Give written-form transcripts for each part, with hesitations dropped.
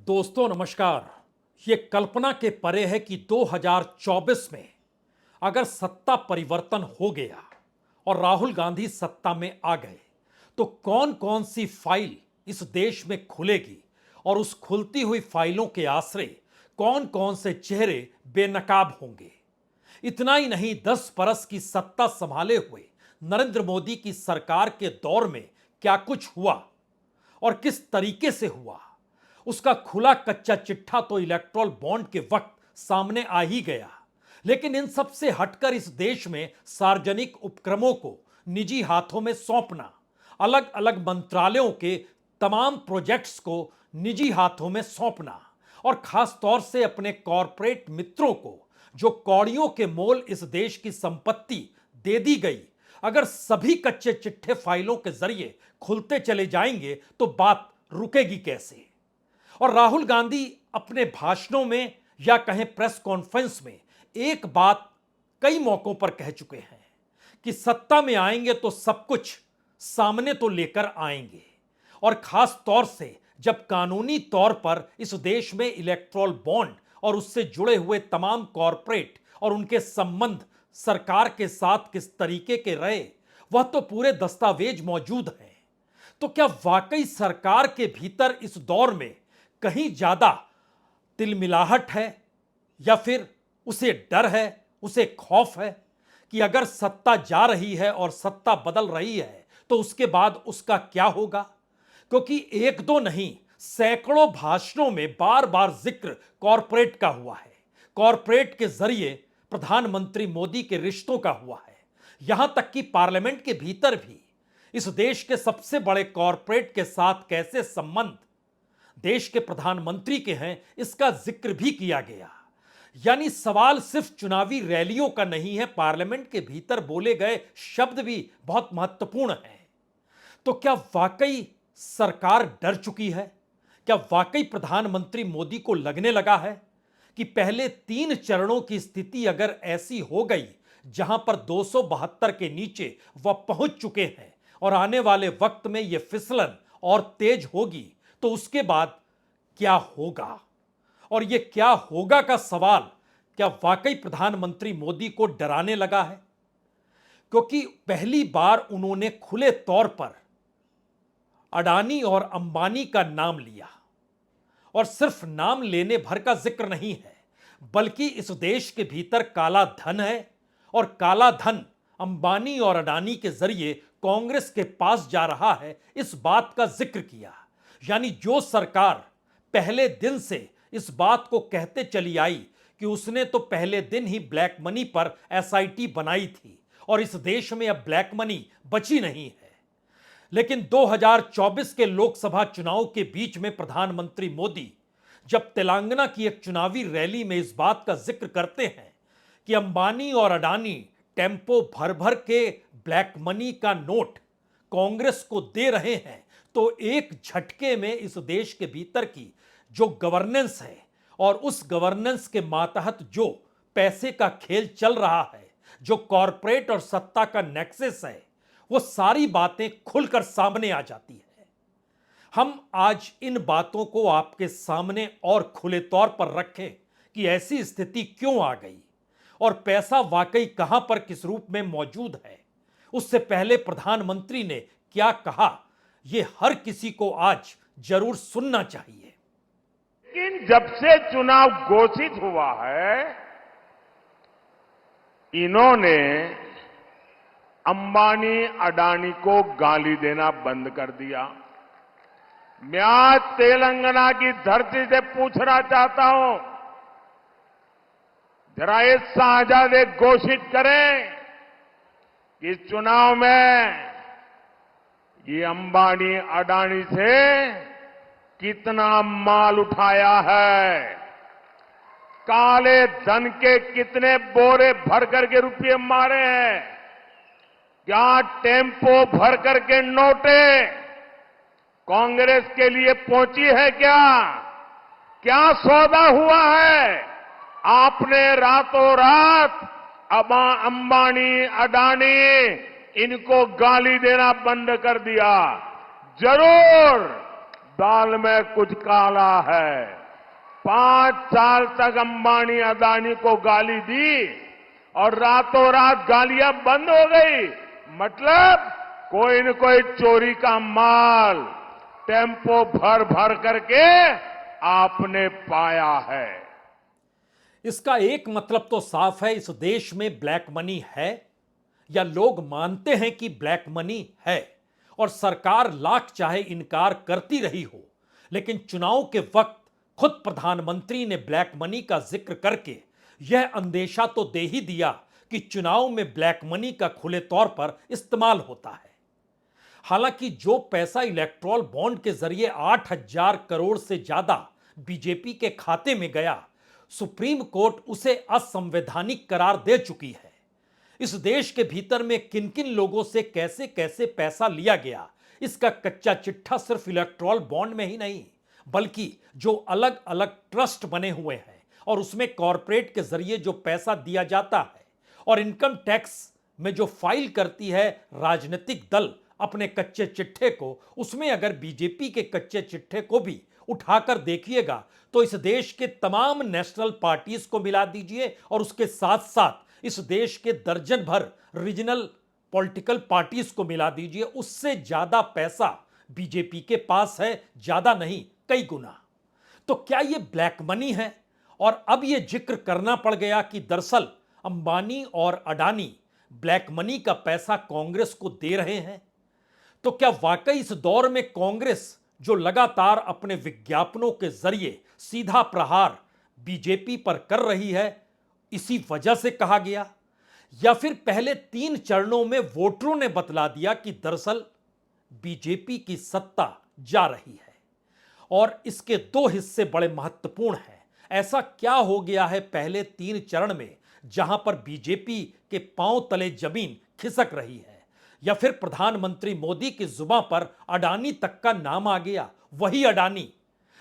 दोस्तों नमस्कार। ये कल्पना के परे है कि 2024 में अगर सत्ता परिवर्तन हो गया और राहुल गांधी सत्ता में आ गए तो कौन कौन सी फाइल इस देश में खुलेगी और उस खुलती हुई फाइलों के आश्रय कौन कौन से चेहरे बेनकाब होंगे। इतना ही नहीं, 10 बरस की सत्ता संभाले हुए नरेंद्र मोदी की सरकार के दौर में क्या कुछ हुआ और किस तरीके से हुआ, उसका खुला कच्चा चिट्ठा तो इलेक्ट्रॉल बॉन्ड के वक्त सामने आ ही गया। लेकिन इन सब से हटकर इस देश में सार्वजनिक उपक्रमों को निजी हाथों में सौंपना, अलग अलग मंत्रालयों के तमाम प्रोजेक्ट्स को निजी हाथों में सौंपना और खास तौर से अपने कॉरपोरेट मित्रों को जो कौड़ियों के मोल इस देश की संपत्ति दे दी गई, अगर सभी कच्चे चिट्ठे फाइलों के जरिए खुलते चले जाएंगे तो बात रुकेगी कैसे। और राहुल गांधी अपने भाषणों में या कहें प्रेस कॉन्फ्रेंस में एक बात कई मौकों पर कह चुके हैं कि सत्ता में आएंगे तो सब कुछ सामने तो लेकर आएंगे, और खास तौर से जब कानूनी तौर पर इस देश में इलेक्ट्रॉल बॉन्ड और उससे जुड़े हुए तमाम कॉरपोरेट और उनके संबंध सरकार के साथ किस तरीके के रहे वह तो पूरे दस्तावेज मौजूद हैं। तो क्या वाकई सरकार के भीतर इस दौर में कहीं ज्यादा तिलमिलाहट है या फिर उसे डर है, उसे खौफ है कि अगर सत्ता जा रही है और सत्ता बदल रही है तो उसके बाद उसका क्या होगा। क्योंकि एक दो नहीं, सैकड़ों भाषणों में बार बार जिक्र कॉरपोरेट का हुआ है, कॉरपोरेट के जरिए प्रधानमंत्री मोदी के रिश्तों का हुआ है। यहां तक कि पार्लियामेंट के भीतर भी इस देश के सबसे बड़े कॉरपोरेट के साथ कैसे संबंध देश के प्रधानमंत्री के हैं इसका जिक्र भी किया गया। यानी सवाल सिर्फ चुनावी रैलियों का नहीं है, पार्लियामेंट के भीतर बोले गए शब्द भी बहुत महत्वपूर्ण हैं। तो क्या वाकई सरकार डर चुकी है? क्या वाकई प्रधानमंत्री मोदी को लगने लगा है कि पहले 3 चरणों की स्थिति अगर ऐसी हो गई जहां पर 272 के नीचे वह पहुंच चुके हैं और आने वाले वक्त में यह फिसलन और तेज होगी तो उसके बाद क्या होगा? और यह क्या होगा का सवाल क्या वाकई प्रधानमंत्री मोदी को डराने लगा है? क्योंकि पहली बार उन्होंने खुले तौर पर अडानी और अंबानी का नाम लिया, और सिर्फ नाम लेने भर का जिक्र नहीं है बल्कि इस देश के भीतर काला धन है और काला धन अंबानी और अडानी के जरिए कांग्रेस के पास जा रहा है, इस बात का जिक्र किया। यानी जो सरकार पहले दिन से इस बात को कहते चली आई कि उसने तो पहले दिन ही ब्लैक मनी पर एसआईटी बनाई थी और इस देश में अब ब्लैक मनी बची नहीं है, लेकिन 2024 के लोकसभा चुनाव के बीच में प्रधानमंत्री मोदी जब तेलंगाना की एक चुनावी रैली में इस बात का जिक्र करते हैं कि अंबानी और अडानी टेम्पो भर भर के ब्लैक मनी का नोट कांग्रेस को दे रहे हैं, तो एक झटके में इस देश के भीतर की जो गवर्नेंस है और उस गवर्नेंस के मातहत जो पैसे का खेल चल रहा है, जो कॉरपोरेट और सत्ता का नेक्सस है, वो सारी बातें खुलकर सामने आ जाती है। हम आज इन बातों को आपके सामने और खुले तौर पर रखें कि ऐसी स्थिति क्यों आ गई और पैसा वाकई कहां पर किस रूप में मौजूद है। उससे पहले प्रधानमंत्री ने क्या कहा, यह हर किसी को आज जरूर सुनना चाहिए। लेकिन जब से चुनाव घोषित हुआ है, इन्होंने अंबानी अडानी को गाली देना बंद कर दिया। मैं आज तेलंगाना की धरती से पूछना चाहता हूं, जरा ये साझा घोषित करें कि इस चुनाव में ये अंबानी अडानी से कितना माल उठाया है, काले धन के कितने बोरे भर करके रुपये मारे हैं, क्या टेम्पो भर करके नोटे कांग्रेस के लिए पहुंची है, क्या सौदा हुआ है। आपने रातों रात अंबानी अडानी इनको गाली देना बंद कर दिया। जरूर दाल में कुछ काला है। 5 साल तक अंबानी अदानी को गाली दी और रातों रात गालियां बंद हो गई। मतलब कोई न कोई चोरी का माल टेम्पो भर भर करके आपने पाया है। इसका एक मतलब तो साफ है, इस देश में ब्लैक मनी है, या लोग मानते हैं कि ब्लैक मनी है और सरकार लाख चाहे इनकार करती रही हो, लेकिन चुनाव के वक्त खुद प्रधानमंत्री ने ब्लैक मनी का जिक्र करके यह अंदेशा तो दे ही दिया कि चुनाव में ब्लैक मनी का खुले तौर पर इस्तेमाल होता है। हालांकि जो पैसा इलेक्ट्रॉल बॉन्ड के जरिए 8,000 करोड़ से ज्यादा बीजेपी के खाते में गया, सुप्रीम कोर्ट उसे असंवैधानिक करार दे चुकी है। इस देश के भीतर में किन किन लोगों से कैसे कैसे पैसा लिया गया, इसका कच्चा चिट्ठा सिर्फ इलेक्ट्रॉल बॉन्ड में ही नहीं, बल्कि जो अलग अलग ट्रस्ट बने हुए हैं और उसमें कॉरपोरेट के जरिए जो पैसा दिया जाता है और इनकम टैक्स में जो फाइल करती है राजनीतिक दल अपने कच्चे चिट्ठे को, उसमें अगर बीजेपी के कच्चे चिट्ठे को भी उठाकर देखिएगा तो इस देश के तमाम नेशनल पार्टीज को मिला दीजिए और उसके साथ साथ इस देश के दर्जन भर रीजनल पॉलिटिकल पार्टीज को मिला दीजिए, उससे ज्यादा पैसा बीजेपी के पास है, ज्यादा नहीं कई गुना। तो क्या यह ब्लैक मनी है? और अब यह जिक्र करना पड़ गया कि दरअसल अंबानी और अडानी ब्लैक मनी का पैसा कांग्रेस को दे रहे हैं। तो क्या वाकई इस दौर में कांग्रेस, जो लगातार अपने विज्ञापनों के जरिए सीधा प्रहार बीजेपी पर कर रही है, इसी वजह से कहा गया, या फिर पहले 3 चरणों में वोटरों ने बतला दिया कि दरअसल बीजेपी की सत्ता जा रही है? और इसके 2 हिस्से बड़े महत्वपूर्ण हैं। ऐसा क्या हो गया है पहले 3 चरण में जहां पर बीजेपी के पांव तले जमीन खिसक रही है, या फिर प्रधानमंत्री मोदी की जुबान पर अडानी तक का नाम आ गया, वही अडानी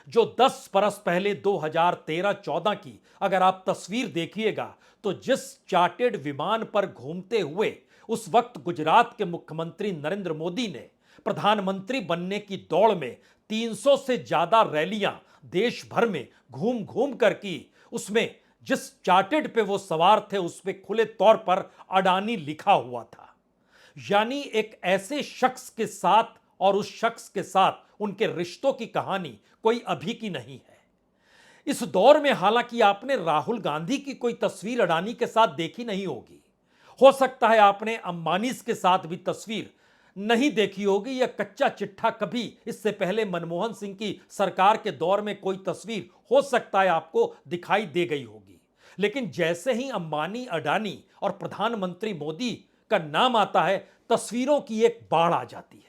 जो 10 बरस पहले 2013-14 की अगर आप तस्वीर देखिएगा तो जिस चार्टेड विमान पर घूमते हुए उस वक्त गुजरात के मुख्यमंत्री नरेंद्र मोदी ने प्रधानमंत्री बनने की दौड़ में 300 से ज्यादा रैलियां देश भर में घूम घूम कर की, उसमें जिस चार्टेड पे वो सवार थे उस पे खुले तौर पर अडानी लिखा हुआ था। यानी एक ऐसे शख्स के साथ और उस शख्स के साथ उनके रिश्तों की कहानी कोई अभी की नहीं है। इस दौर में हालांकि आपने राहुल गांधी की कोई तस्वीर अडानी के साथ देखी नहीं होगी, हो सकता है आपने अंबानी के साथ भी तस्वीर नहीं देखी होगी, या कच्चा चिट्ठा कभी इससे पहले मनमोहन सिंह की सरकार के दौर में कोई तस्वीर हो सकता है आपको दिखाई दे गई होगी। लेकिन जैसे ही अंबानी, अडानी और प्रधानमंत्री मोदी का नाम आता है, तस्वीरों की एक बाढ़ आ जाती है।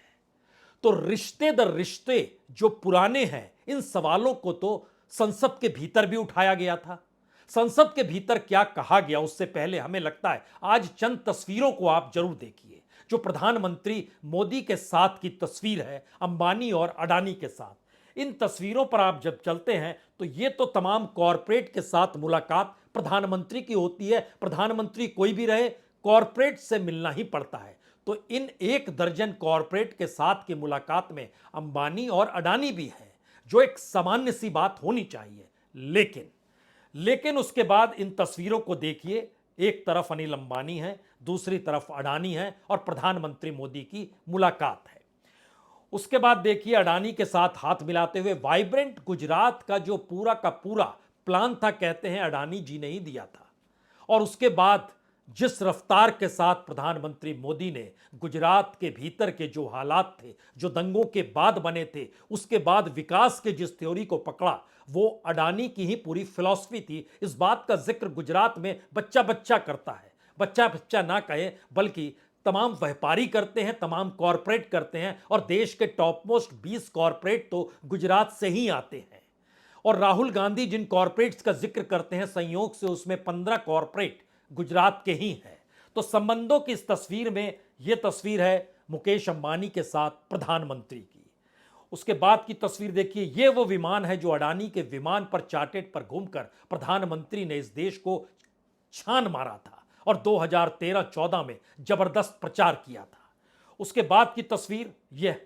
तो रिश्ते दर रिश्ते जो पुराने हैं, इन सवालों को तो संसद के भीतर भी उठाया गया था। संसद के भीतर क्या कहा गया उससे पहले हमें लगता है आज चंद तस्वीरों को आप जरूर देखिए, जो प्रधानमंत्री मोदी के साथ की तस्वीर है अंबानी और अडानी के साथ। इन तस्वीरों पर आप जब चलते हैं तो ये तो तमाम कॉरपोरेट के साथ मुलाकात प्रधानमंत्री की होती है। प्रधानमंत्री कोई भी रहे, कॉरपोरेट से मिलना ही पड़ता है। तो इन 1 दर्जन कॉरपोरेट के साथ की मुलाकात में अंबानी और अडानी भी हैं, जो एक सामान्य सी बात होनी चाहिए। लेकिन उसके बाद इन तस्वीरों को देखिए, एक तरफ अनिल अंबानी है, दूसरी तरफ अडानी है और प्रधानमंत्री मोदी की मुलाकात है। उसके बाद देखिए अडानी के साथ हाथ मिलाते हुए वाइब्रेंट गुजरात का जो पूरा का पूरा प्लान था, कहते हैं अडानी जी ने ही दिया था। और उसके बाद जिस रफ्तार के साथ प्रधानमंत्री मोदी ने गुजरात के भीतर के जो हालात थे, जो दंगों के बाद बने थे, उसके बाद विकास के जिस थ्योरी को पकड़ा, वो अडानी की ही पूरी फिलॉसफी थी। इस बात का जिक्र गुजरात में बच्चा बच्चा करता है, बच्चा बच्चा ना कहे बल्कि तमाम व्यापारी करते हैं, तमाम कॉरपोरेट करते हैं, और देश के टॉप मोस्ट 20 कॉरपोरेट तो गुजरात से ही आते हैं। और राहुल गांधी जिन कॉरपोरेट्स का जिक्र करते हैं, संयोग से उसमें 15 कॉरपोरेट गुजरात के ही हैं। तो संबंधों की इस तस्वीर में यह तस्वीर है मुकेश अंबानी के साथ प्रधानमंत्री की। उसके बाद की तस्वीर देखिए, यह वो विमान है जो अडानी के विमान पर चार्टेड पर घूमकर प्रधानमंत्री ने इस देश को छान मारा था और 2013-14 में जबरदस्त प्रचार किया था। उसके बाद की तस्वीर यह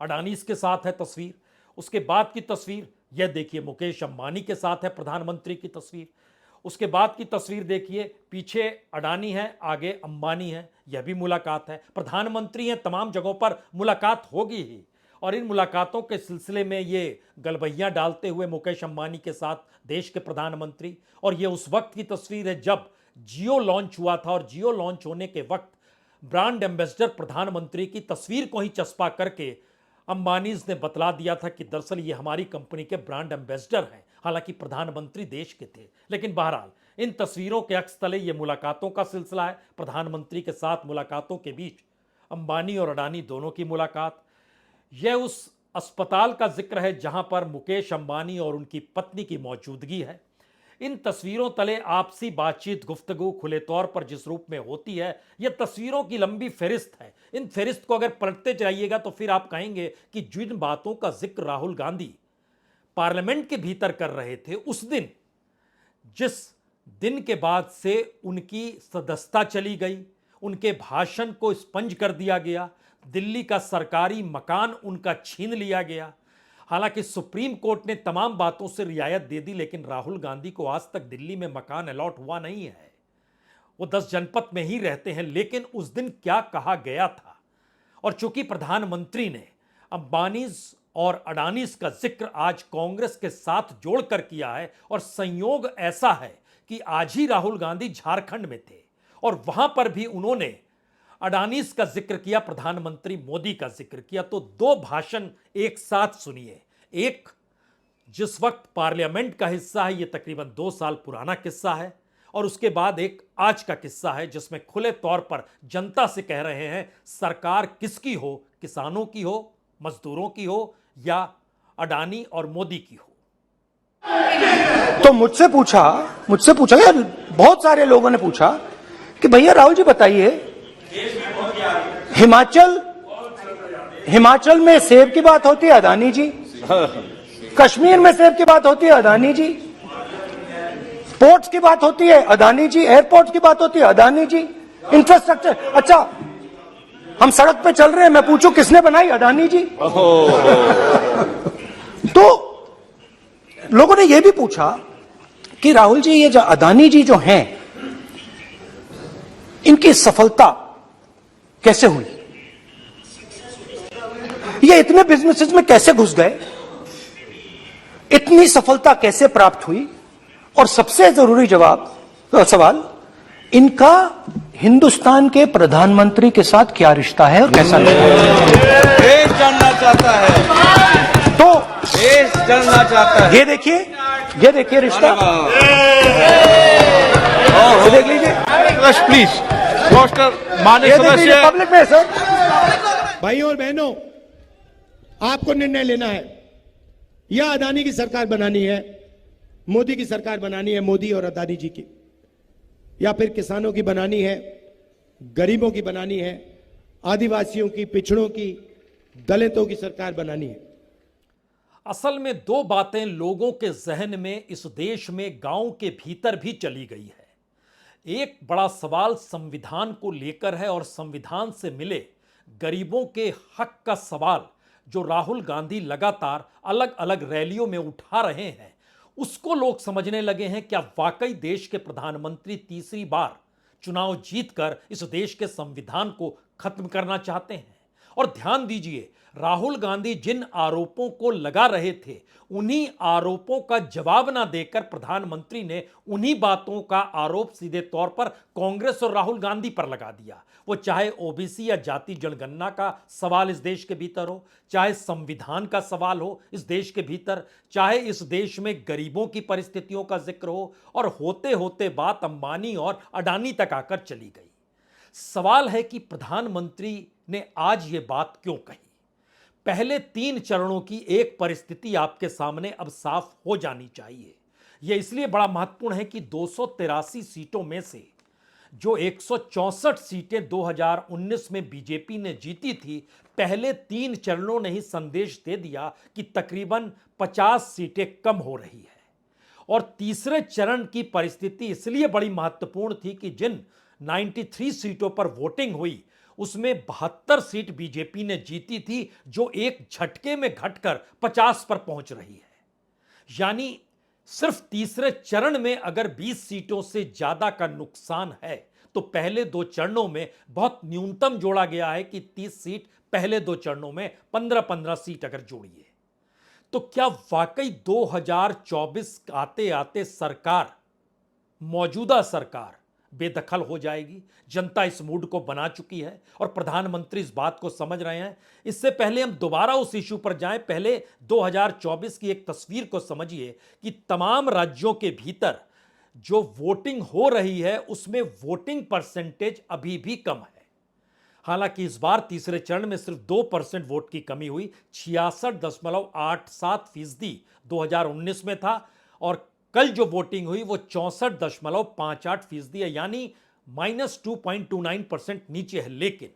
अडानी के साथ है तस्वीर। उसके बाद की तस्वीर यह देखिए, मुकेश अंबानी के साथ है प्रधानमंत्री की तस्वीर। उसके बाद की तस्वीर देखिए, पीछे अडानी है, आगे अंबानी है, यह भी मुलाकात है। प्रधानमंत्री हैं, तमाम जगहों पर मुलाकात होगी ही। और इन मुलाकातों के सिलसिले में ये गलबैयां डालते हुए मुकेश अंबानी के साथ देश के प्रधानमंत्री, और ये उस वक्त की तस्वीर है जब जियो लॉन्च हुआ था, और जियो लॉन्च होने के वक्त ब्रांड एम्बेसडर प्रधानमंत्री की तस्वीर को ही चस्पा करके अंबानीज ने बतला दिया था कि दरअसल ये हमारी कंपनी के ब्रांड एम्बेसडर हैं, हालांकि प्रधानमंत्री देश के थे। लेकिन बहरहाल इन तस्वीरों के अक्स तले ये मुलाकातों का सिलसिला है। प्रधानमंत्री के साथ मुलाकातों के बीच अंबानी और अडानी दोनों की मुलाकात। यह उस अस्पताल का जिक्र है जहां पर मुकेश अंबानी और उनकी पत्नी की मौजूदगी है। इन तस्वीरों तले आपसी बातचीत, गुफ्तगू खुले तौर पर जिस रूप में होती है, यह तस्वीरों की लंबी फहरिस्त है। इन फहरिस्त को अगर पलटते जाइएगा तो फिर आप कहेंगे कि जिन बातों का जिक्र राहुल गांधी पार्लियामेंट के भीतर कर रहे थे, उस दिन, जिस दिन के बाद से उनकी सदस्यता चली गई, उनके भाषण को स्पंज कर दिया गया, दिल्ली का सरकारी मकान उनका छीन लिया गया। हालांकि सुप्रीम कोर्ट ने तमाम बातों से रियायत दे दी, लेकिन राहुल गांधी को आज तक दिल्ली में मकान अलॉट हुआ नहीं है। वो 10 जनपद में ही रहते हैं। लेकिन उस दिन क्या कहा गया था, और चूंकि प्रधानमंत्री ने अंबानीज और अडानीज का जिक्र आज कांग्रेस के साथ जोड़कर किया है, और संयोग ऐसा है कि आज ही राहुल गांधी झारखंड में थे और वहां पर भी उन्होंने अडानीज का जिक्र किया, प्रधानमंत्री मोदी का जिक्र किया। तो दो भाषण एक साथ सुनिए। एक जिस वक्त पार्लियामेंट का हिस्सा है, यह तकरीबन 2 साल पुराना किस्सा है, और उसके बाद एक आज का किस्सा है जिसमें खुले तौर पर जनता से कह रहे हैं सरकार किसकी हो, किसानों की हो, मजदूरों की हो, या अडानी और मोदी की हो। तो मुझसे पूछा यार, बहुत सारे लोगों ने पूछा कि भैया राहुल जी बताइए, हिमाचल में सेब की बात होती है, अडानी जी। कश्मीर में सेब की बात होती है, अडानी जी। पोर्ट्स की बात होती है, अडानी जी। एयरपोर्ट्स की बात होती है, अडानी जी। इंफ्रास्ट्रक्चर, अच्छा हम सड़क पे चल रहे हैं, मैं पूछूं किसने बनाई, अडानी जी। तो लोगों ने यह भी पूछा कि राहुल जी ये जो अडानी जी जो हैं, इनकी सफलता कैसे हुई, ये इतने बिजनेसेस में कैसे घुस गए, इतनी सफलता कैसे प्राप्त हुई, और सबसे जरूरी सवाल, इनका हिंदुस्तान के प्रधानमंत्री के साथ क्या रिश्ता है और कैसा देश जानना चाहता है, तो देश जानना चाहता है। ये देखिए रिश्ता, ये देख लीजिए प्लीज माननीय ये देख लीजिए सदस्य। पब्लिक में सर। भाइयों और बहनों, आपको निर्णय लेना है, या अडानी की सरकार बनानी है, मोदी की सरकार बनानी है, मोदी और अडानी जी की, या फिर किसानों की बनानी है, गरीबों की बनानी है, आदिवासियों की, पिछड़ों की, दलितों की सरकार बनानी है। असल में दो बातें लोगों के जहन में इस देश में गांव के भीतर भी चली गई है। एक बड़ा सवाल संविधान को लेकर है, और संविधान से मिले गरीबों के हक का सवाल जो राहुल गांधी लगातार अलग अलग रैलियों में उठा रहे हैं, उसको लोग समझने लगे हैं क्या वाकई देश के प्रधानमंत्री तीसरी बार चुनाव जीतकर इस देश के संविधान को खत्म करना चाहते हैं। और ध्यान दीजिए, राहुल गांधी जिन आरोपों को लगा रहे थे, उन्हीं आरोपों का जवाब ना देकर प्रधानमंत्री ने उन्हीं बातों का आरोप सीधे तौर पर कांग्रेस और राहुल गांधी पर लगा दिया। वो चाहे ओबीसी या जाति जनगणना का सवाल इस देश के भीतर हो, चाहे संविधान का सवाल हो इस देश के भीतर, चाहे इस देश में गरीबों की परिस्थितियों का जिक्र हो, और होते होते बात अंबानी और अडानी तक आकर चली गई। सवाल है कि प्रधानमंत्री ने आज ये बात क्यों कही। पहले 3 चरणों की एक परिस्थिति आपके सामने अब साफ हो जानी चाहिए। यह इसलिए बड़ा महत्वपूर्ण है कि 283 सीटों में से जो 164 सीटें 2019 में बीजेपी ने जीती थी, पहले 3 चरणों ने ही संदेश दे दिया कि तकरीबन 50 सीटें कम हो रही है। और तीसरे चरण की परिस्थिति इसलिए बड़ी महत्वपूर्ण थी कि जिन 93 सीटों पर वोटिंग हुई, उसमें 72 सीट बीजेपी ने जीती थी, जो एक झटके में घटकर 50 पर पहुंच रही है। यानी सिर्फ तीसरे चरण में अगर 20 सीटों से ज्यादा का नुकसान है तो पहले दो चरणों में बहुत न्यूनतम जोड़ा गया है कि 30 सीट, पहले दो चरणों में 15-15 सीट अगर जोड़िए तो क्या वाकई 2024 आते आते सरकार, मौजूदा सरकार बेदखल हो जाएगी? जनता इस मूड को बना चुकी है और प्रधानमंत्री इस बात को समझ रहे हैं। इससे पहले हम दोबारा उस इश्यू पर जाएं, पहले 2024 की एक तस्वीर को समझिए कि तमाम राज्यों के भीतर जो वोटिंग हो रही है उसमें वोटिंग परसेंटेज अभी भी कम है। हालांकि इस बार तीसरे चरण में सिर्फ 2% वोट की कमी हुई, 66.87% 2019 में था और कल जो वोटिंग हुई वो 64.58% है, यानी -2.29% नीचे है।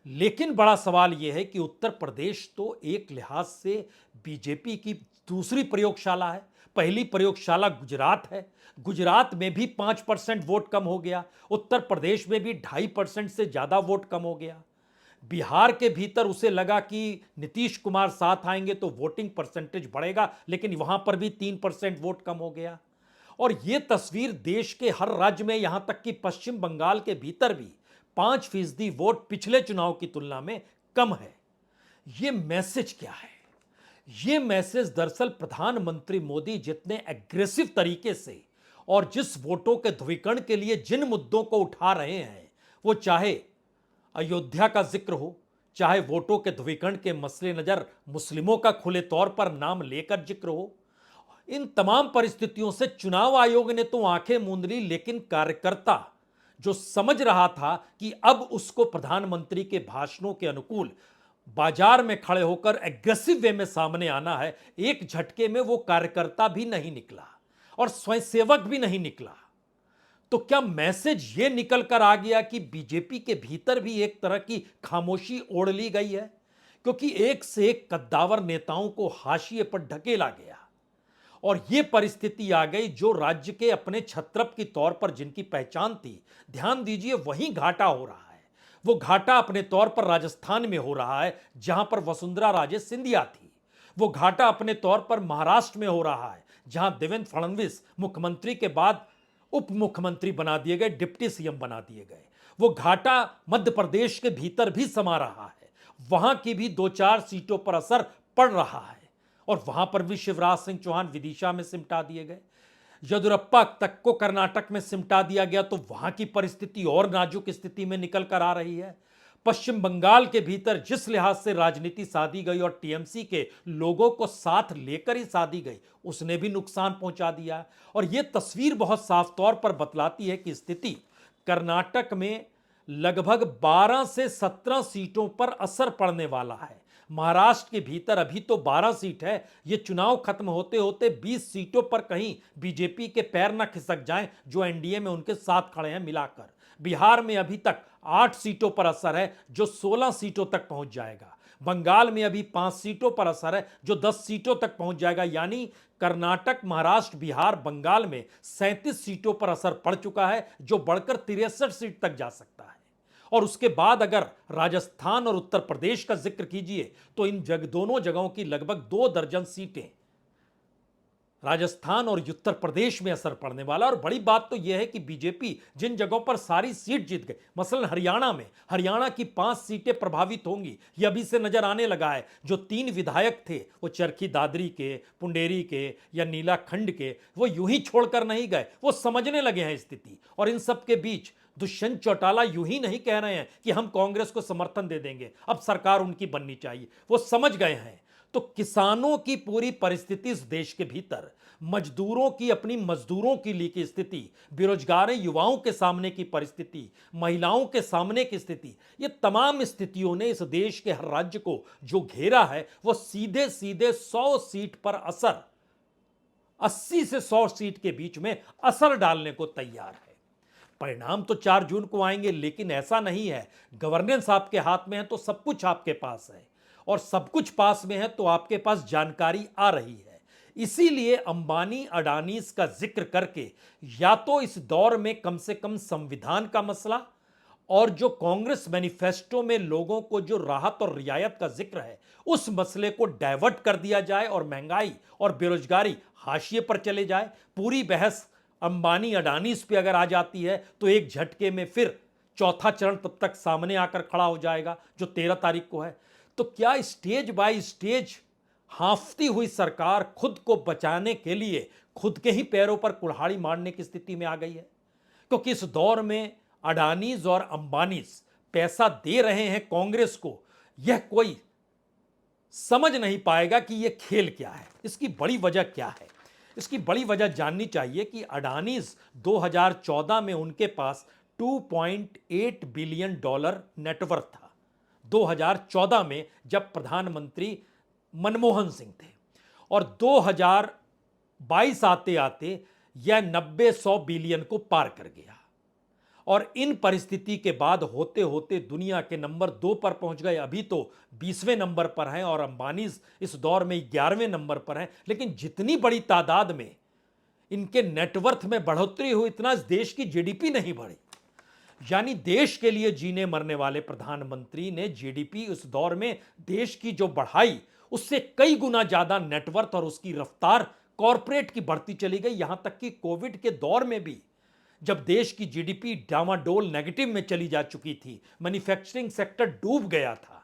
लेकिन बड़ा सवाल यह है कि उत्तर प्रदेश तो एक लिहाज से बीजेपी की दूसरी प्रयोगशाला है। पहली प्रयोगशाला गुजरात है, गुजरात में भी 5% वोट कम हो गया, उत्तर प्रदेश में भी 2.5% से ज्यादा वोट कम हो गया। बिहार के भीतर उसे लगा कि नीतीश कुमार साथ आएंगे तो वोटिंग परसेंटेज बढ़ेगा, लेकिन वहां पर भी 3% वोट कम हो गया। और यह तस्वीर देश के हर राज्य में, यहां तक कि पश्चिम बंगाल के भीतर भी 5% वोट पिछले चुनाव की तुलना में कम है। यह मैसेज क्या है? यह मैसेज दरअसल प्रधानमंत्री मोदी जितने एग्रेसिव तरीके से और जिस वोटों के ध्रुवीकरण के लिए जिन मुद्दों को उठा रहे हैं, वो चाहे अयोध्या का जिक्र हो, चाहे वोटों के ध्रुवीकरण के मसले नजर मुस्लिमों का खुले तौर पर नाम लेकर जिक्र हो, इन तमाम परिस्थितियों से चुनाव आयोग ने तो आंखें मूंद ली, लेकिन कार्यकर्ता जो समझ रहा था कि अब उसको प्रधानमंत्री के भाषणों के अनुकूल बाजार में खड़े होकर एग्रेसिव वे में सामने आना है, एक झटके में वो कार्यकर्ता भी नहीं निकला और स्वयंसेवक भी नहीं निकला। तो क्या मैसेज ये निकल कर आ गया कि बीजेपी के भीतर भी एक तरह की खामोशी ओढ़ ली गई है? क्योंकि एक से एक कद्दावर नेताओं को हाशिए पर ढकेला गया और यह परिस्थिति आ गई जो राज्य के अपने छत्रप की तौर पर जिनकी पहचान थी, ध्यान दीजिए वहीं घाटा हो रहा है। वो घाटा अपने तौर पर राजस्थान में हो रहा है जहां पर वसुंधरा राजे सिंधिया थी। वो घाटा अपने तौर पर महाराष्ट्र में हो रहा है जहां देवेंद्र फडणवीस मुख्यमंत्री के बाद उप मुख्यमंत्री बना दिए गए, डिप्टी सीएम बना दिए गए। वो घाटा मध्य प्रदेश के भीतर भी समा रहा है, वहां की भी 2-4 सीटों पर असर पड़ रहा है और वहां पर भी शिवराज सिंह चौहान विदिशा में सिमटा दिए गए, येदियुरप्पा तक को कर्नाटक में सिमटा दिया गया, तो वहां की परिस्थिति और नाजुक स्थिति में निकल कर आ रही है। पश्चिम बंगाल के भीतर जिस लिहाज से राजनीति साधी गई और टीएमसी के लोगों को साथ लेकर ही साधी गई, उसने भी नुकसान पहुंचा दिया। और यह तस्वीर बहुत साफ तौर पर बतलाती है कि स्थिति कर्नाटक में लगभग 12 से 17 सीटों पर असर पड़ने वाला है। महाराष्ट्र के भीतर अभी तो 12 सीट है, ये चुनाव खत्म होते होते 20 सीटों पर कहीं बीजेपी के पैर न खिसक जाएं जो एनडीए में उनके साथ खड़े हैं मिलाकर। बिहार में अभी तक 8 सीटों पर असर है जो 16 सीटों तक पहुंच जाएगा। बंगाल में अभी 5 सीटों पर असर है जो 10 सीटों तक पहुंच जाएगा। यानी कर्नाटक, महाराष्ट्र, बिहार, बंगाल में 37 सीटों पर असर पड़ चुका है जो बढ़कर 63 सीट तक जा सकता है। और उसके बाद अगर राजस्थान और उत्तर प्रदेश का जिक्र कीजिए तो इन दोनों जगहों की लगभग 2 दर्जन सीटें राजस्थान और उत्तर प्रदेश में असर पड़ने वाला। और बड़ी बात तो यह है कि बीजेपी जिन जगहों पर सारी सीट जीत गई, मसलन हरियाणा की 5 सीटें प्रभावित होंगी, यह अभी से नजर आने लगा है। जो 3 विधायक थे वो चरखी दादरी के, पुंडेरी के या नीलाखंड के, वो यूं ही छोड़कर नहीं गए, वो समझने लगे हैं स्थिति। और इन सब के बीच दुष्यंत चौटाला यूं ही नहीं कह रहे हैं कि हम कांग्रेस को समर्थन दे देंगे, अब सरकार उनकी बननी चाहिए, वो समझ गए हैं। तो किसानों की पूरी परिस्थिति इस देश के भीतर, मजदूरों की अपनी मजदूरों की लिए की स्थिति, बेरोजगार युवाओं के सामने की परिस्थिति, महिलाओं के सामने की स्थिति, ये तमाम स्थितियों ने इस देश के हर राज्य को जो घेरा है वो सीधे सीधे 100 सीट पर असर, 80 से 100 सीट के बीच में असर डालने को तैयार है। परिणाम तो 4 जून को आएंगे, लेकिन ऐसा नहीं है। गवर्नेंस आपके हाथ में है तो सब कुछ आपके पास है, और सब कुछ पास में है तो आपके पास जानकारी आ रही है। इसीलिए अंबानी अडानी का जिक्र करके या तो इस दौर में कम से कम संविधान का मसला और जो कांग्रेस मैनिफेस्टो में लोगों को जो राहत और रियायत का जिक्र है, उस मसले को डाइवर्ट कर दिया जाए और महंगाई और बेरोजगारी हाशिए पर चले जाए। पूरी बहस अंबानी अडानी पे अगर आ जाती है तो एक झटके में फिर चौथा चरण तब तक सामने आकर खड़ा हो जाएगा, जो 13 तारीख को है। तो क्या स्टेज बाय स्टेज हांफती हुई सरकार खुद को बचाने के लिए खुद के ही पैरों पर कुल्हाड़ी मारने की स्थिति में आ गई है? क्योंकि इस दौर में अडानीज और अंबानीज पैसा दे रहे हैं कांग्रेस को, यह कोई समझ नहीं पाएगा कि यह खेल क्या है। इसकी बड़ी वजह क्या है? इसकी बड़ी वजह जाननी चाहिए कि अडानीज 2014 में उनके पास $2.8 बिलियन नेटवर्थ था, 2014 में जब प्रधानमंत्री मनमोहन सिंह थे, और 2022 आते आते यह 90-100 बिलियन को पार कर गया। और इन परिस्थिति के बाद होते होते दुनिया के नंबर 2 पर पहुंच गए। अभी तो 20वें नंबर पर हैं और अंबानीज इस दौर में 11वें नंबर पर हैं। लेकिन जितनी बड़ी तादाद में इनके नेटवर्थ में बढ़ोतरी हुई, इतना इस देश की जीडीपी नहीं बढ़ी। यानी देश के लिए जीने मरने वाले प्रधानमंत्री ने जीडीपी उस दौर में देश की जो बढ़ाई, उससे कई गुना ज्यादा नेटवर्थ और उसकी रफ्तार कॉरपोरेट की बढ़ती चली गई। यहां तक कि कोविड के दौर में भी जब देश की जीडीपी डामाडोल नेगेटिव में चली जा चुकी थी, मैन्युफैक्चरिंग सेक्टर डूब गया था,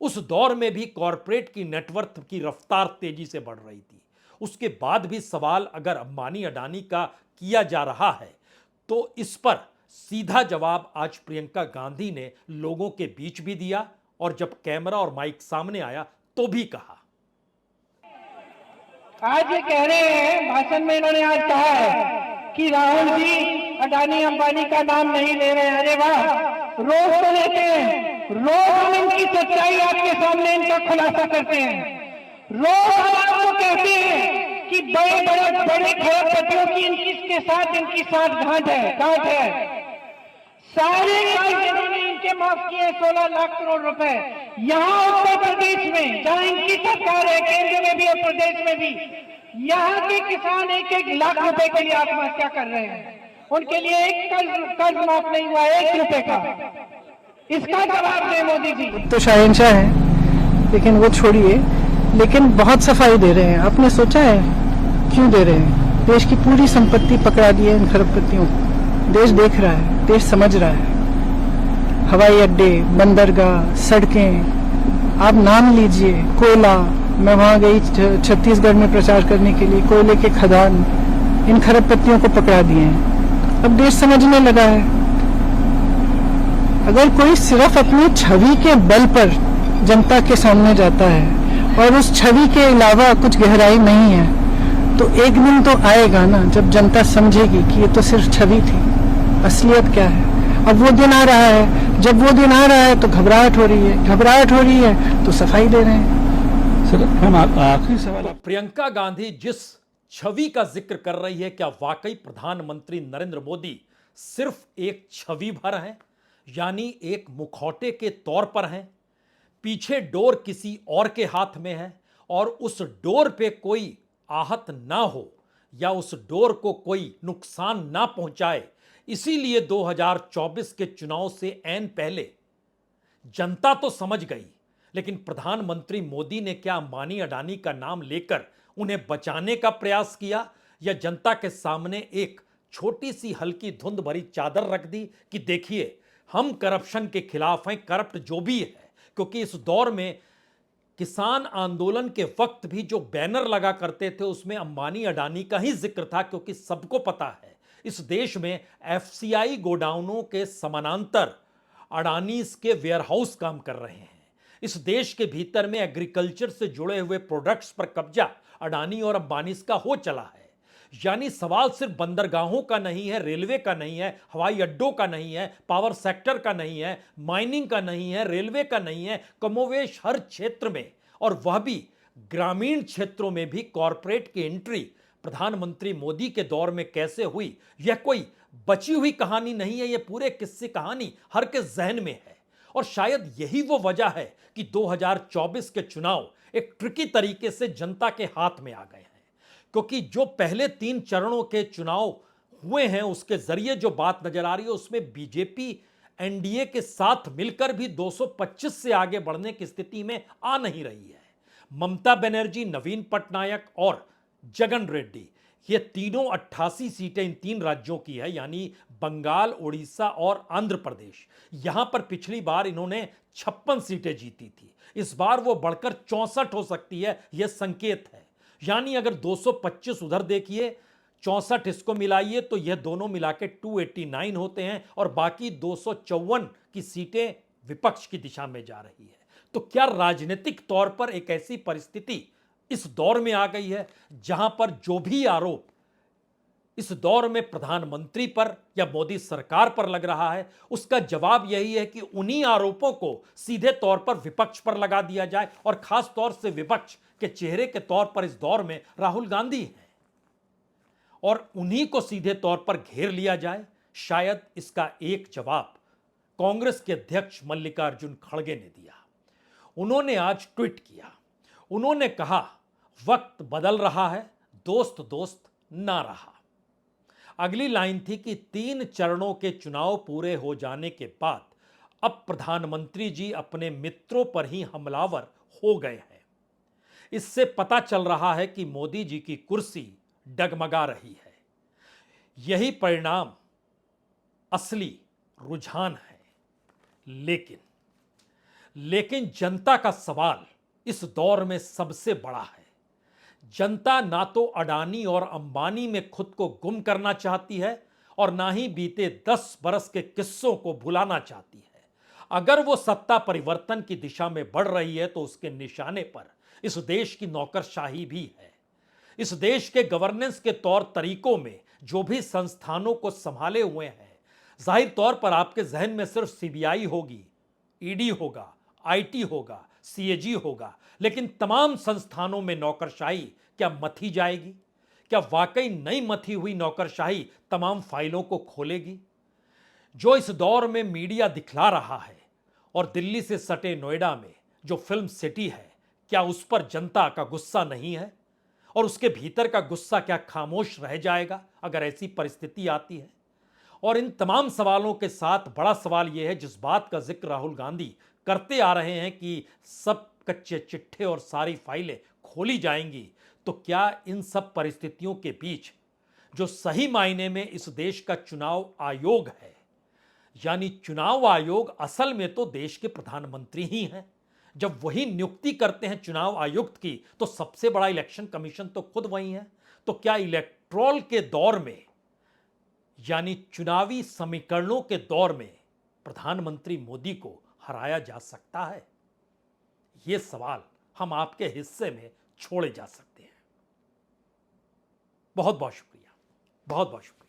उस दौर में भी कॉरपोरेट की नेटवर्थ की रफ्तार तेजी से बढ़ रही थी। उसके बाद भी सवाल अगर अंबानी अडानी का किया जा रहा है तो इस पर सीधा जवाब आज प्रियंका गांधी ने लोगों के बीच भी दिया, और जब कैमरा और माइक सामने आया तो भी कहा। आज ये कह रहे हैं, भाषण में इन्होंने आज कहा है कि राहुल जी अडानी अंबानी का नाम नहीं ले रहे हैं। अरे वाह, रोज तो लेते हैं, रोज हम इनकी सच्चाई आपके सामने इनका खुलासा करते हैं। रोज हम आपको कहते हैं कि बड़े खरबपतियों की इनके साथ गांठ है। सारे कर्ज इन्होंने इनके माफ किए 16 लाख करोड़ रुपए। यहाँ उत्तर प्रदेश में जहाँ इनकी सरकार है, केंद्र में भी और प्रदेश में भी, यहाँ के किसान 1-1 लाख रुपए के लिए आत्महत्या कर रहे हैं। उनके लिए एक कर्ज माफ नहीं हुआ, 1 रुपए का। इसका जवाब दें मोदी जी। तो शहंशाह है, लेकिन वो छोड़िए, लेकिन बहुत सफाई दे रहे हैं। आपने सोचा है क्यों दे रहे हैं? देश की पूरी संपत्ति पकड़ा दी है इन खरबपतियों को। देश देख रहा है, देश समझ रहा है। हवाई अड्डे, बंदरगाह, सड़कें, आप नाम लीजिए, कोयला। मैं वहां गई छत्तीसगढ़ में प्रचार करने के लिए, कोयले के खदान इन खरबपतियों को पकड़ा दिए हैं। अब देश समझने लगा है। अगर कोई सिर्फ अपनी छवि के बल पर जनता के सामने जाता है और उस छवि के अलावा कुछ गहराई नहीं है, तो एक दिन तो आएगा ना जब जनता समझेगी कि ये तो सिर्फ छवि थी, असलियत क्या है। अब वो दिन आ रहा है, जब वो दिन आ रहा है तो घबराहट हो रही है तो सफाई दे रहे हैं। सर, हम आखिरी सवाल, प्रियंका गांधी जिस छवि का जिक्र कर रही है, क्या वाकई प्रधानमंत्री नरेंद्र मोदी सिर्फ एक छवि भर हैं, यानी एक मुखौटे के तौर पर हैं? पीछे डोर किसी और के हाथ में है और उस डोर पे कोई आहत ना हो या उस डोर को कोई नुकसान ना पहुंचाए, इसीलिए 2024 के चुनाव से ऐन पहले जनता तो समझ गई, लेकिन प्रधानमंत्री मोदी ने क्या अंबानी अडानी का नाम लेकर उन्हें बचाने का प्रयास किया, या जनता के सामने एक छोटी सी हल्की धुंध भरी चादर रख दी कि देखिए हम करप्शन के खिलाफ हैं, करप्ट जो भी है। क्योंकि इस दौर में किसान आंदोलन के वक्त भी जो बैनर लगा करते थे उसमें अंबानी अडानी का ही जिक्र था, क्योंकि सबको पता है इस देश में एफसीआई गोडाउनों के समानांतर अडानीज के वेयरहाउस काम कर रहे हैं। इस देश के भीतर में एग्रीकल्चर से जुड़े हुए प्रोडक्ट्स पर कब्जा अडानी और अंबानीज का हो चला है। यानी सवाल सिर्फ बंदरगाहों का नहीं है, रेलवे का नहीं है, हवाई अड्डों का नहीं है, पावर सेक्टर का नहीं है, माइनिंग का नहीं है, रेलवे का नहीं है, कमोवेश हर क्षेत्र में, और वह भी ग्रामीण क्षेत्रों में भी कॉरपोरेट की एंट्री प्रधानमंत्री मोदी के दौर में कैसे हुई, यह कोई बची हुई कहानी नहीं है, यह पूरे किस्से कहानी हर के जहन में है। और शायद यही वो वजह है कि 2024 के चुनाव एक ट्रिकी तरीके से जनता के हाथ में आ गए हैं, क्योंकि जो पहले 3 चरणों के चुनाव हुए हैं उसके जरिए जो बात नजर आ रही है उसमें बीजेपी एनडीए के साथ मिलकर भी 225 से आगे बढ़ने की स्थिति में आ नहीं रही है। ममता बनर्जी, नवीन पटनायक और जगन रेड्डी, ये तीनों 88 सीटें इन तीन राज्यों की है, यानी बंगाल, उड़ीसा और आंध्र प्रदेश। यहां पर पिछली बार इन्होंने 56 सीटें जीती थी, इस बार वो बढ़कर 64 हो सकती है, यह संकेत है। यानी अगर 225 उधर देखिए, 64 इसको मिलाइए तो यह दोनों मिला के 289 होते हैं और बाकी 254 की सीटें विपक्ष की दिशा में जा रही है। तो क्या राजनीतिक तौर पर एक ऐसी परिस्थिति इस दौर में आ गई है जहां पर जो भी आरोप इस दौर में प्रधानमंत्री पर या मोदी सरकार पर लग रहा है, उसका जवाब यही है कि उन्हीं आरोपों को सीधे तौर पर विपक्ष पर लगा दिया जाए, और खास तौर से विपक्ष के चेहरे के तौर पर इस दौर में राहुल गांधी हैं और उन्हीं को सीधे तौर पर घेर लिया जाए। शायद इसका एक जवाब कांग्रेस के अध्यक्ष मल्लिकार्जुन खड़गे ने दिया। उन्होंने आज ट्वीट किया, उन्होंने कहा, वक्त बदल रहा है, दोस्त दोस्त ना रहा। अगली लाइन थी कि 3 चरणों के चुनाव पूरे हो जाने के बाद अब प्रधानमंत्री जी अपने मित्रों पर ही हमलावर हो गए हैं। इससे पता चल रहा है कि मोदी जी की कुर्सी डगमगा रही है। यही परिणाम असली रुझान है। लेकिन जनता का सवाल इस दौर में सबसे बड़ा है। जनता ना तो अडानी और अंबानी में खुद को गुम करना चाहती है और ना ही बीते 10 बरस के किस्सों को भुलाना चाहती है। अगर वो सत्ता परिवर्तन की दिशा में बढ़ रही है तो उसके निशाने पर इस देश की नौकरशाही भी है। इस देश के गवर्नेंस के तौर तरीकों में जो भी संस्थानों को संभाले हुए हैं, जाहिर तौर पर आपके जहन में सिर्फ सीबीआई होगी, ईडी होगा, आईटी होगा, सीएजी होगा, लेकिन तमाम संस्थानों में नौकरशाही क्या मथी जाएगी? क्या वाकई नई मथी हुई नौकरशाही तमाम फाइलों को खोलेगी? जो इस दौर में मीडिया दिखला रहा है और दिल्ली से सटे नोएडा में जो फिल्म सिटी है, क्या उस पर जनता का गुस्सा नहीं है? और उसके भीतर का गुस्सा क्या खामोश रह जाएगा अगर ऐसी परिस्थिति आती है? और इन तमाम सवालों के साथ बड़ा सवाल यह है, जिस बात का जिक्र राहुल गांधी करते आ रहे हैं कि सब कच्चे चिट्ठे और सारी फाइलें खोली जाएंगी, तो क्या इन सब परिस्थितियों के बीच जो सही मायने में इस देश का चुनाव आयोग है, यानी चुनाव आयोग असल में तो देश के प्रधानमंत्री ही हैं, जब वही नियुक्ति करते हैं चुनाव आयुक्त की, तो सबसे बड़ा इलेक्शन कमीशन तो खुद वही है। तो क्या इलेक्ट्रोल के दौर में, यानी चुनावी समीकरणों के दौर में, प्रधानमंत्री मोदी को हराया जा सकता है? यह सवाल हम आपके हिस्से में छोड़े जा सकते हैं। बहुत बहुत शुक्रिया, बहुत बहुत शुक्रिया।